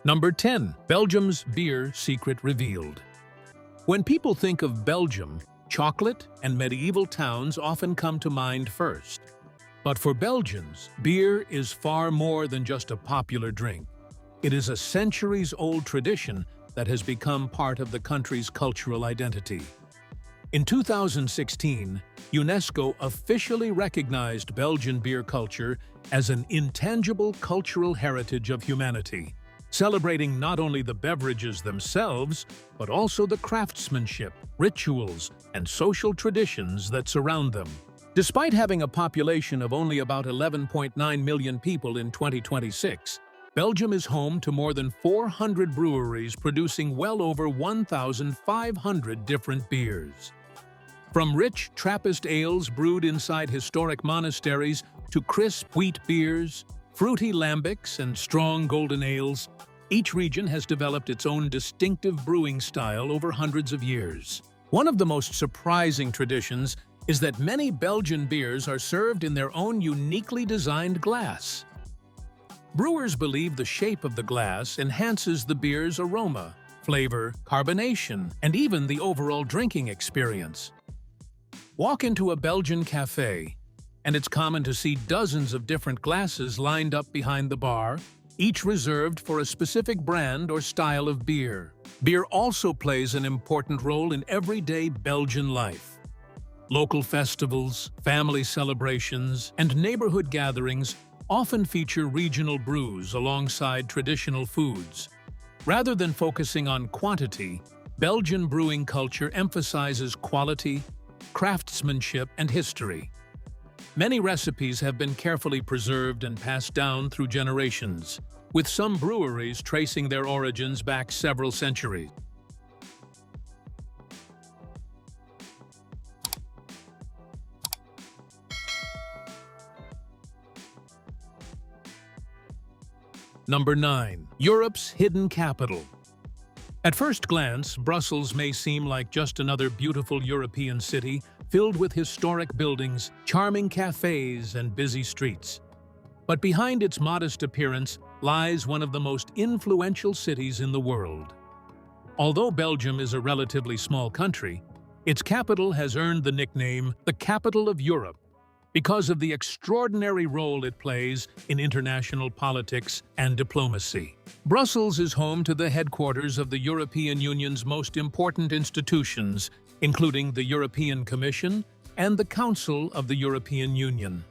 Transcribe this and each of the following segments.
Number 10. Belgium's beer secret revealed. When people think of Belgium, chocolate and medieval towns often come to mind first. But for Belgians, beer is far more than just a popular drink. It is a centuries-old tradition that has become part of the country's cultural identity. In 2016, UNESCO officially recognized Belgian beer culture as an intangible cultural heritage of humanity, celebrating not only the beverages themselves, but also the craftsmanship, rituals, and social traditions that surround them. Despite having a population of only about 11.9 million people in 2026, Belgium is home to more than 400 breweries producing well over 1,500 different beers. From rich Trappist ales brewed inside historic monasteries to crisp wheat beers, fruity lambics, and strong golden ales, each region has developed its own distinctive brewing style over hundreds of years. One of the most surprising traditions is that many Belgian beers are served in their own uniquely designed glass. Brewers believe the shape of the glass enhances the beer's aroma, flavor, carbonation, and even the overall drinking experience. Walk into a Belgian cafe, and it's common to see dozens of different glasses lined up behind the bar, each reserved for a specific brand or style of beer. Beer also plays an important role in everyday Belgian life. Local festivals, family celebrations, and neighborhood gatherings often feature regional brews alongside traditional foods. Rather than focusing on quantity, Belgian brewing culture emphasizes quality, craftsmanship, and history. Many recipes have been carefully preserved and passed down through generations, with some breweries tracing their origins back several centuries. Number 9. Europe's hidden capital. At first glance, Brussels may seem like just another beautiful European city filled with historic buildings, charming cafes, and busy streets. But behind its modest appearance lies one of the most influential cities in the world. Although Belgium is a relatively small country, its capital has earned the nickname the Capital of Europe because of the extraordinary role it plays in international politics and diplomacy. Brussels is home to the headquarters of the European Union's most important institutions, including the European Commission and the Council of the European Union.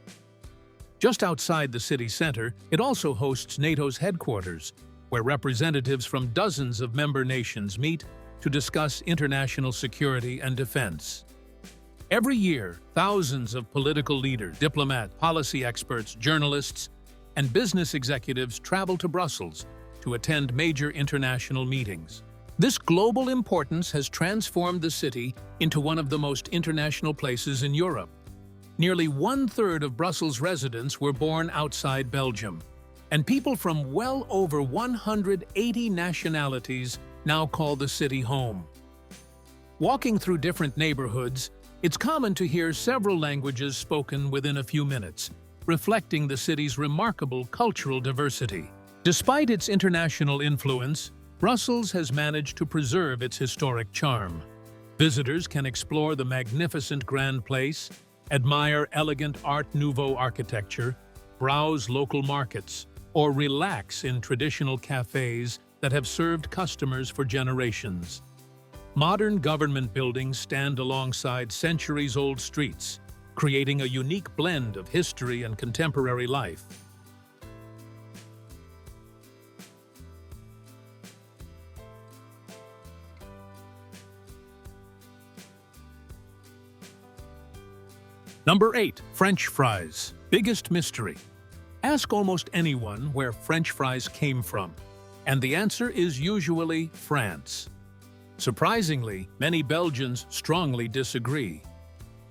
Just outside the city center, it also hosts NATO's headquarters, where representatives from dozens of member nations meet to discuss international security and defense. Every year, thousands of political leaders, diplomats, policy experts, journalists, and business executives travel to Brussels to attend major international meetings. This global importance has transformed the city into one of the most international places in Europe. Nearly one-third of Brussels residents were born outside Belgium, and people from well over 180 nationalities now call the city home. Walking through different neighborhoods, it's common to hear several languages spoken within a few minutes, reflecting the city's remarkable cultural diversity. Despite its international influence, Brussels has managed to preserve its historic charm. Visitors can explore the magnificent Grand Place, admire elegant Art Nouveau architecture, browse local markets, or relax in traditional cafes that have served customers for generations. Modern government buildings stand alongside centuries-old streets, creating a unique blend of history and contemporary life. Number 8. French fries. Biggest mystery. Ask almost anyone where French fries came from, and the answer is usually France. Surprisingly, many Belgians strongly disagree.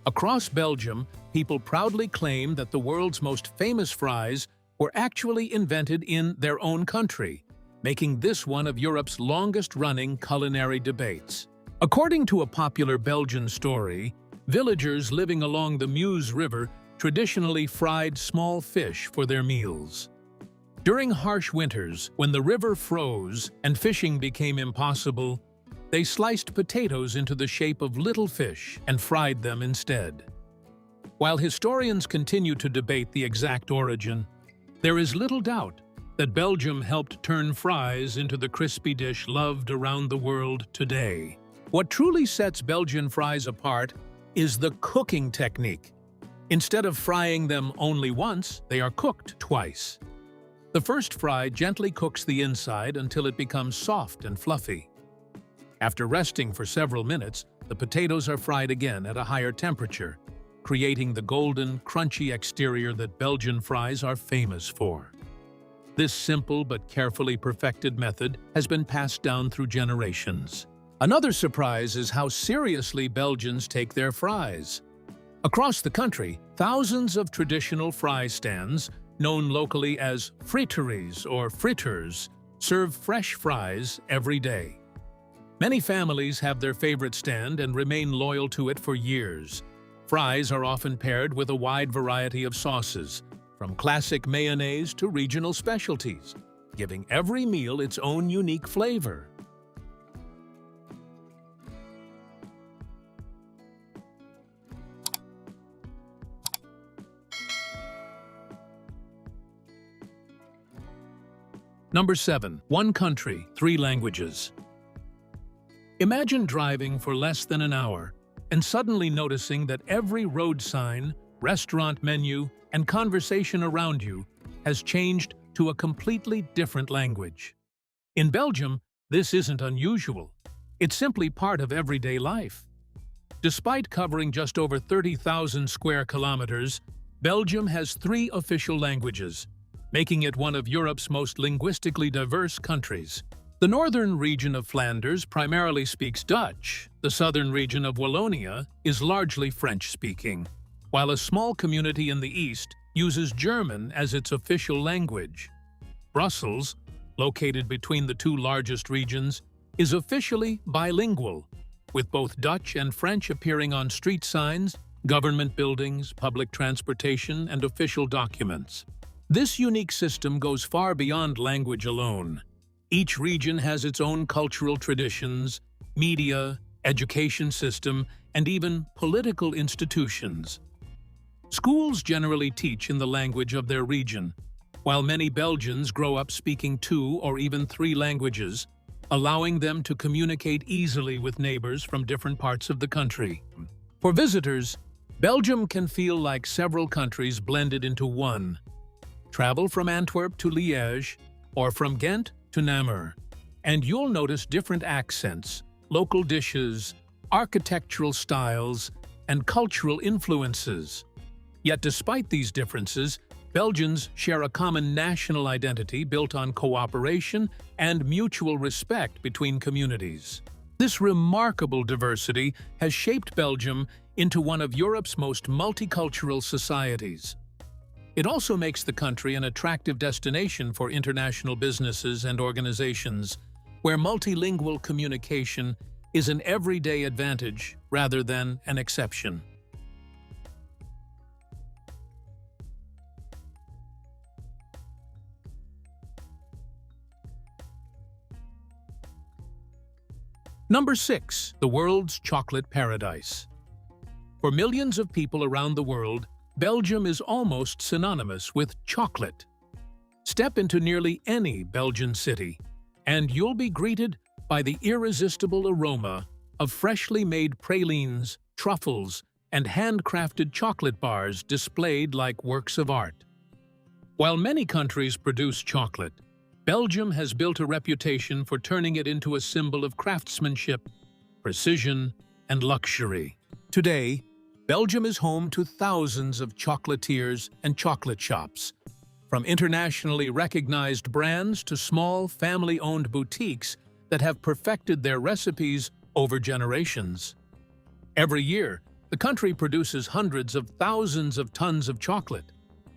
Across Belgium, people proudly claim that the world's most famous fries were actually invented in their own country, making this one of Europe's longest-running culinary debates. According to a popular Belgian story, villagers living along the Meuse River traditionally fried small fish for their meals. During harsh winters, when the river froze and fishing became impossible, they sliced potatoes into the shape of little fish and fried them instead. While historians continue to debate the exact origin, there is little doubt that Belgium helped turn fries into the crispy dish loved around the world today. What truly sets Belgian fries apart is the cooking technique. Instead of frying them only once, they are cooked twice. The first fry gently cooks the inside until it becomes soft and fluffy. After resting for several minutes, the potatoes are fried again at a higher temperature, creating the golden, crunchy exterior that Belgian fries are famous for. This simple but carefully perfected method has been passed down through generations. Another surprise is how seriously Belgians take their fries. Across the country, thousands of traditional fry stands, known locally as friteries or fritters, serve fresh fries every day. Many families have their favorite stand and remain loyal to it for years. Fries are often paired with a wide variety of sauces, from classic mayonnaise to regional specialties, giving every meal its own unique flavor. Number 7. One country, three languages. Imagine driving for less than an hour and suddenly noticing that every road sign, restaurant menu, and conversation around you has changed to a completely different language. In Belgium, this isn't unusual. It's simply part of everyday life. Despite covering just over 30,000 square kilometers, Belgium has three official languages, making it one of Europe's most linguistically diverse countries. The northern region of Flanders primarily speaks Dutch. The southern region of Wallonia is largely French-speaking, while a small community in the east uses German as its official language. Brussels, located between the two largest regions, is officially bilingual, with both Dutch and French appearing on street signs, government buildings, public transportation, and official documents. This unique system goes far beyond language alone. Each region has its own cultural traditions, media, education system, and even political institutions. Schools generally teach in the language of their region, while many Belgians grow up speaking two or even three languages, allowing them to communicate easily with neighbors from different parts of the country. For visitors, Belgium can feel like several countries blended into one. Travel from Antwerp to Liège, or from Ghent to Namur, and you'll notice different accents, local dishes, architectural styles, and cultural influences. Yet despite these differences, Belgians share a common national identity built on cooperation and mutual respect between communities. This remarkable diversity has shaped Belgium into one of Europe's most multicultural societies. It also makes the country an attractive destination for international businesses and organizations, where multilingual communication is an everyday advantage rather than an exception. Number 6. The world's chocolate paradise. For millions of people around the world, Belgium is almost synonymous with chocolate. Step into nearly any Belgian city, and you'll be greeted by the irresistible aroma of freshly made pralines, truffles, and handcrafted chocolate bars displayed like works of art. While many countries produce chocolate, Belgium has built a reputation for turning it into a symbol of craftsmanship, precision, and luxury. Today, Belgium is home to thousands of chocolatiers and chocolate shops, from internationally recognized brands to small, family-owned boutiques that have perfected their recipes over generations. Every year, the country produces hundreds of thousands of tons of chocolate,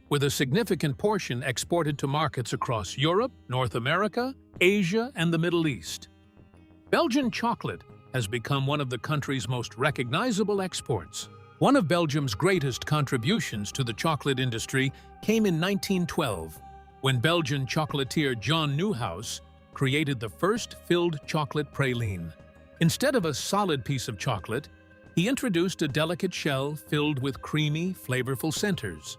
with a significant portion exported to markets across Europe, North America, Asia, and the Middle East. Belgian chocolate has become one of the country's most recognizable exports. One of Belgium's greatest contributions to the chocolate industry came in 1912, when Belgian chocolatier John Newhouse created the first filled chocolate praline. Instead of a solid piece of chocolate, he introduced a delicate shell filled with creamy, flavorful centers.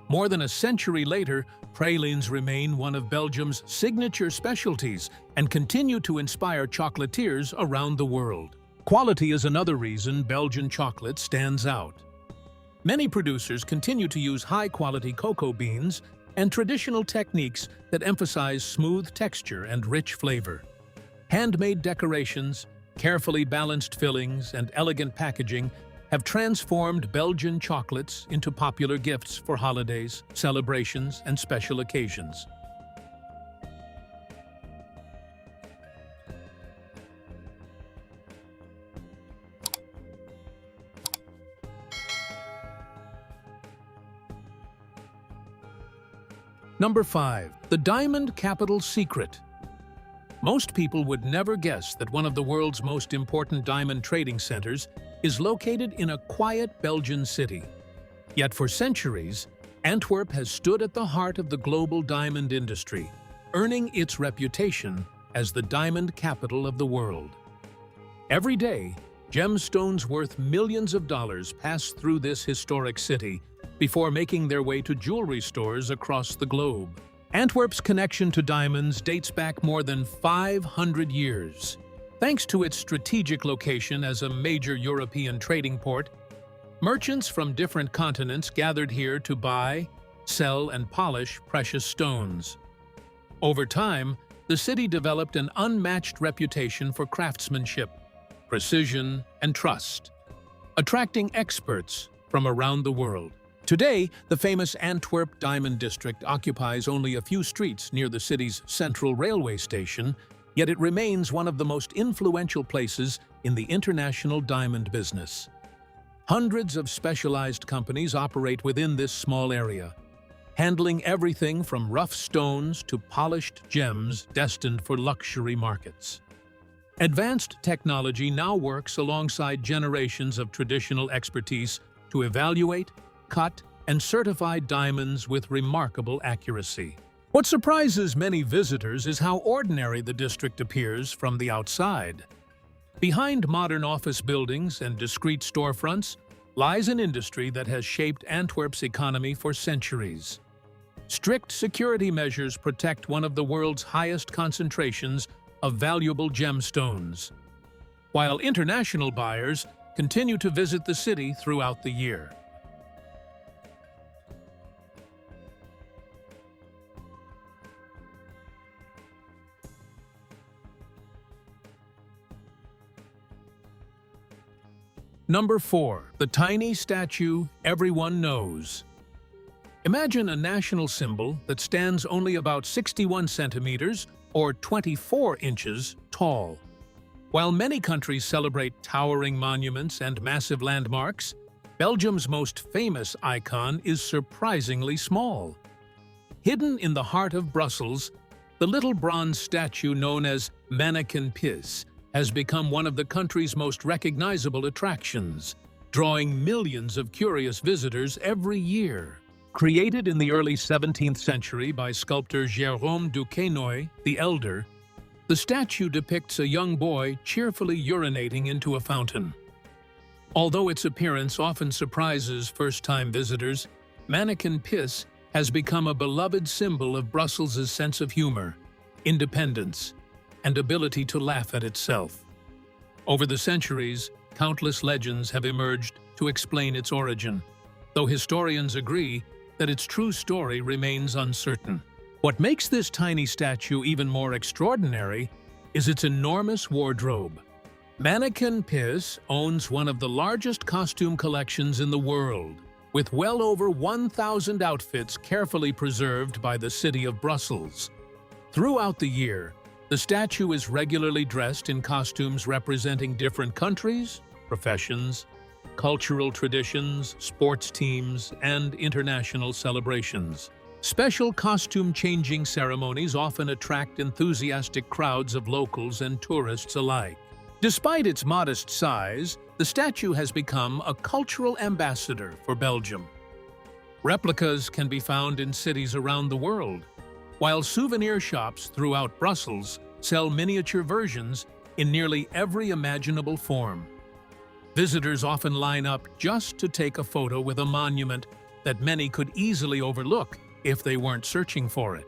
More than a century later, pralines remain one of Belgium's signature specialties and continue to inspire chocolatiers around the world. Quality is another reason Belgian chocolate stands out. Many producers continue to use high-quality cocoa beans and traditional techniques that emphasize smooth texture and rich flavor. Handmade decorations, carefully balanced fillings, and elegant packaging have transformed Belgian chocolates into popular gifts for holidays, celebrations, and special occasions. Number 5. The Diamond Capital Secret. Most people would never guess that one of the world's most important diamond trading centers is located in a quiet Belgian city. Yet for centuries, Antwerp has stood at the heart of the global diamond industry, earning its reputation as the diamond capital of the world. Every day, gemstones worth millions of dollars pass through this historic city before making their way to jewelry stores across the globe. Antwerp's connection to diamonds dates back more than 500 years. Thanks to its strategic location as a major European trading port, merchants from different continents gathered here to buy, sell, and polish precious stones. Over time, the city developed an unmatched reputation for craftsmanship, precision, and trust, attracting experts from around the world. Today, the famous Antwerp Diamond District occupies only a few streets near the city's central railway station, yet it remains one of the most influential places in the international diamond business. Hundreds of specialized companies operate within this small area, handling everything from rough stones to polished gems destined for luxury markets. Advanced technology now works alongside generations of traditional expertise to evaluate, cut, and certify diamonds with remarkable accuracy. What surprises many visitors is how ordinary the district appears from the outside. Behind modern office buildings and discreet storefronts lies an industry that has shaped Antwerp's economy for centuries. Strict security measures protect one of the world's highest concentrations of valuable gemstones, while international buyers continue to visit the city throughout the year. Number 4. The tiny statue everyone knows. Imagine a national symbol that stands only about 61 centimeters or 24 inches tall. While many countries celebrate towering monuments and massive landmarks, Belgium's most famous icon is surprisingly small. Hidden in the heart of Brussels, the little bronze statue known as Mannequin Pis has become one of the country's most recognizable attractions, drawing millions of curious visitors every year. Created in the early 17th century by sculptor Jérôme Duquesnoy the Elder, the statue depicts a young boy cheerfully urinating into a fountain. Although its appearance often surprises first-time visitors, Mannequin Pis has become a beloved symbol of Brussels' sense of humor, independence, and ability to laugh at itself. Over the centuries, countless legends have emerged to explain its origin, though historians agree that its true story remains uncertain. What makes this tiny statue even more extraordinary is its enormous wardrobe. Mannequin Pis owns one of the largest costume collections in the world, with well over 1,000 outfits carefully preserved by the city of Brussels. Throughout the year, the statue is regularly dressed in costumes representing different countries, professions, cultural traditions, sports teams, and international celebrations. Special costume-changing ceremonies often attract enthusiastic crowds of locals and tourists alike. Despite its modest size, the statue has become a cultural ambassador for Belgium. Replicas can be found in cities around the world, while souvenir shops throughout Brussels sell miniature versions in nearly every imaginable form. Visitors often line up just to take a photo with a monument that many could easily overlook if they weren't searching for it.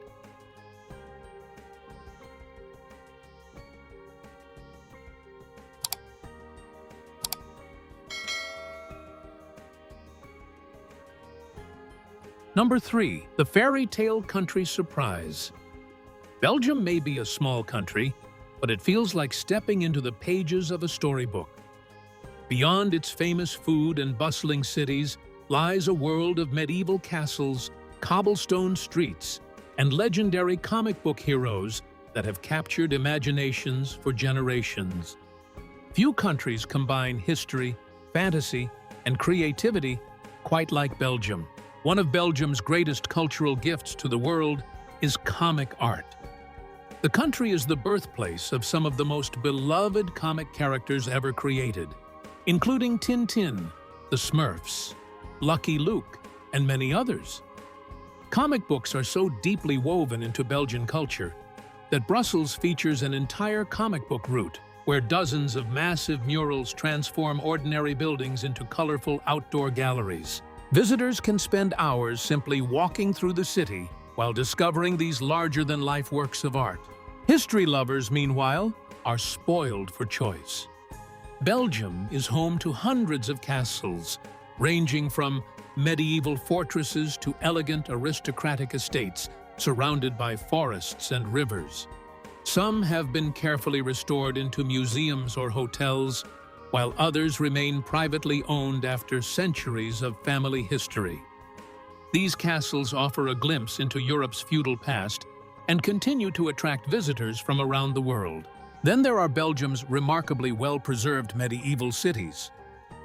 Number 3. The Fairytale Country Surprise. Belgium may be a small country, but it feels like stepping into the pages of a storybook. Beyond its famous food and bustling cities lies a world of medieval castles, cobblestone streets, and legendary comic book heroes that have captured imaginations for generations. Few countries combine history, fantasy, and creativity quite like Belgium. One of Belgium's greatest cultural gifts to the world is comic art. The country is the birthplace of some of the most beloved comic characters ever created, including Tintin, the Smurfs, Lucky Luke, and many others. Comic books are so deeply woven into Belgian culture that Brussels features an entire comic book route where dozens of massive murals transform ordinary buildings into colorful outdoor galleries. Visitors can spend hours simply walking through the city while discovering these larger-than-life works of art. History lovers, meanwhile, are spoiled for choice. Belgium is home to hundreds of castles, ranging from medieval fortresses to elegant aristocratic estates surrounded by forests and rivers. Some have been carefully restored into museums or hotels, while others remain privately owned after centuries of family history. These castles offer a glimpse into Europe's feudal past and continue to attract visitors from around the world. Then there are Belgium's remarkably well-preserved medieval cities.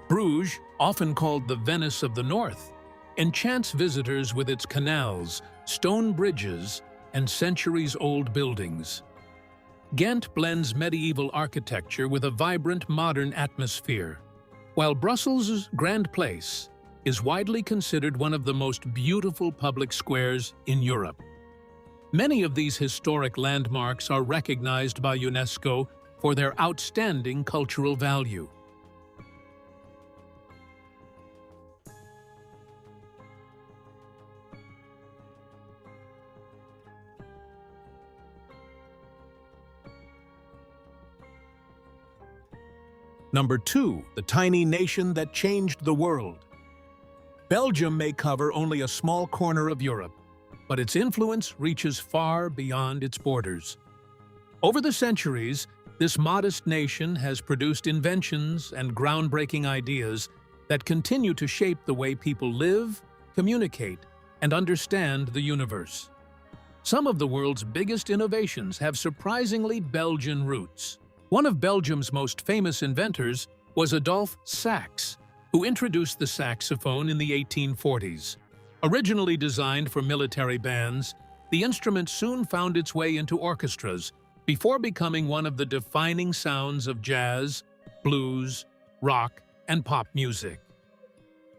Bruges, often called the Venice of the North, enchants visitors with its canals, stone bridges, and centuries-old buildings. Ghent blends medieval architecture with a vibrant modern atmosphere, while Brussels' Grand Place is widely considered one of the most beautiful public squares in Europe. Many of these historic landmarks are recognized by UNESCO for their outstanding cultural value. Number 2. The tiny nation that changed the world. Belgium may cover only a small corner of Europe, but its influence reaches far beyond its borders. Over the centuries, this modest nation has produced inventions and groundbreaking ideas that continue to shape the way people live, communicate, and understand the universe. Some of the world's biggest innovations have surprisingly Belgian roots. One of Belgium's most famous inventors was Adolphe Sax, who introduced the saxophone in the 1840s. Originally designed for military bands, the instrument soon found its way into orchestras before becoming one of the defining sounds of jazz, blues, rock, and pop music.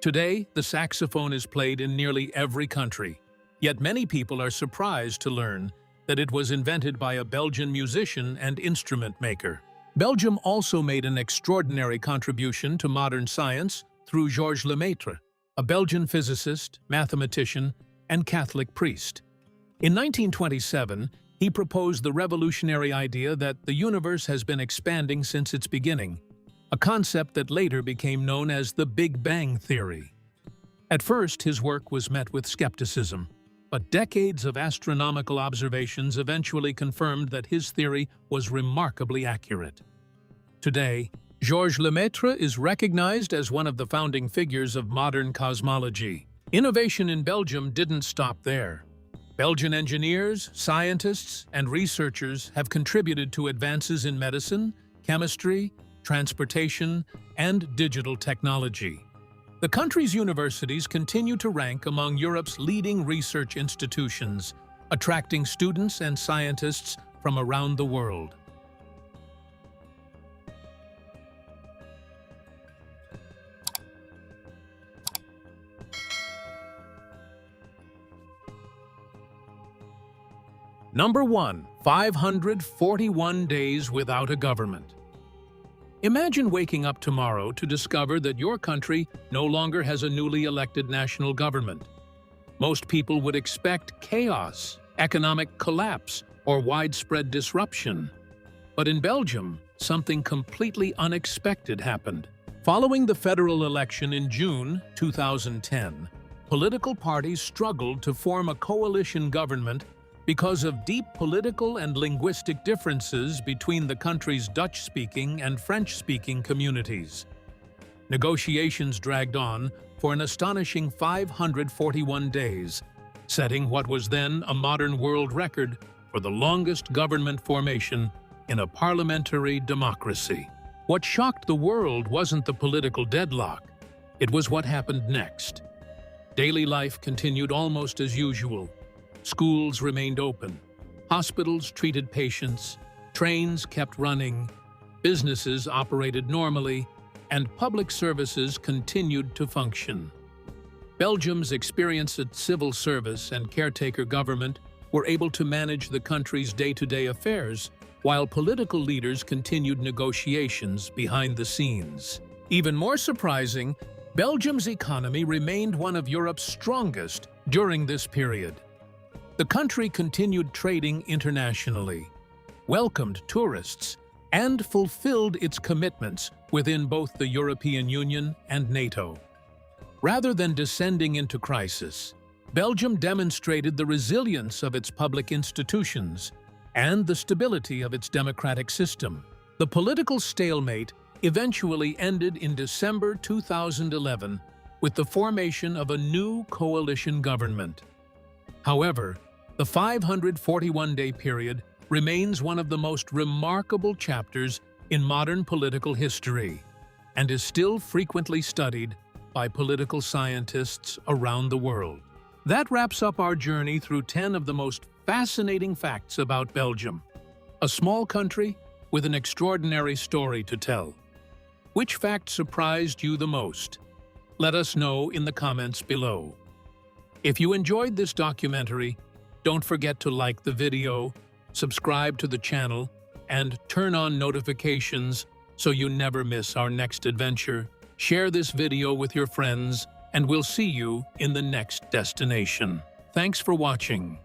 Today, the saxophone is played in nearly every country, yet many people are surprised to learn that it was invented by a Belgian musician and instrument maker. Belgium also made an extraordinary contribution to modern science through Georges Lemaitre, a Belgian physicist, mathematician, and Catholic priest. In 1927, he proposed the revolutionary idea that the universe has been expanding since its beginning, a concept that later became known as the Big Bang Theory. At first, his work was met with skepticism, but decades of astronomical observations eventually confirmed that his theory was remarkably accurate. Today, Georges Lemaitre is recognized as one of the founding figures of modern cosmology. Innovation in Belgium didn't stop there. Belgian engineers, scientists, and researchers have contributed to advances in medicine, chemistry, transportation, and digital technology. The country's universities continue to rank among Europe's leading research institutions, attracting students and scientists from around the world. Number 1. 541 days without a government. Imagine waking up tomorrow to discover that your country no longer has a newly elected national government. Most people would expect chaos, economic collapse, or widespread disruption. But in Belgium, something completely unexpected happened. Following the federal election in June 2010, political parties struggled to form a coalition government because of deep political and linguistic differences between the country's Dutch-speaking and French-speaking communities. Negotiations dragged on for an astonishing 541 days, setting what was then a modern world record for the longest government formation in a parliamentary democracy. What shocked the world wasn't the political deadlock, it was what happened next. Daily life continued almost as usual. Schools remained open, hospitals treated patients, trains kept running, businesses operated normally, and public services continued to function. Belgium's experienced civil service and caretaker government were able to manage the country's day-to-day affairs, while political leaders continued negotiations behind the scenes. Even more surprising, Belgium's economy remained one of Europe's strongest during this period. The country continued trading internationally, welcomed tourists, and fulfilled its commitments within both the European Union and NATO. Rather than descending into crisis, Belgium demonstrated the resilience of its public institutions and the stability of its democratic system. The political stalemate eventually ended in December 2011 with the formation of a new coalition government. However, the 541-day period remains one of the most remarkable chapters in modern political history and is still frequently studied by political scientists around the world. That wraps up our journey through 10 of the most fascinating facts about Belgium, a small country with an extraordinary story to tell. Which fact surprised you the most? Let us know in the comments below. If you enjoyed this documentary, don't forget to like the video, subscribe to the channel, and turn on notifications so you never miss our next adventure. Share this video with your friends, and we'll see you in the next destination. Thanks for watching.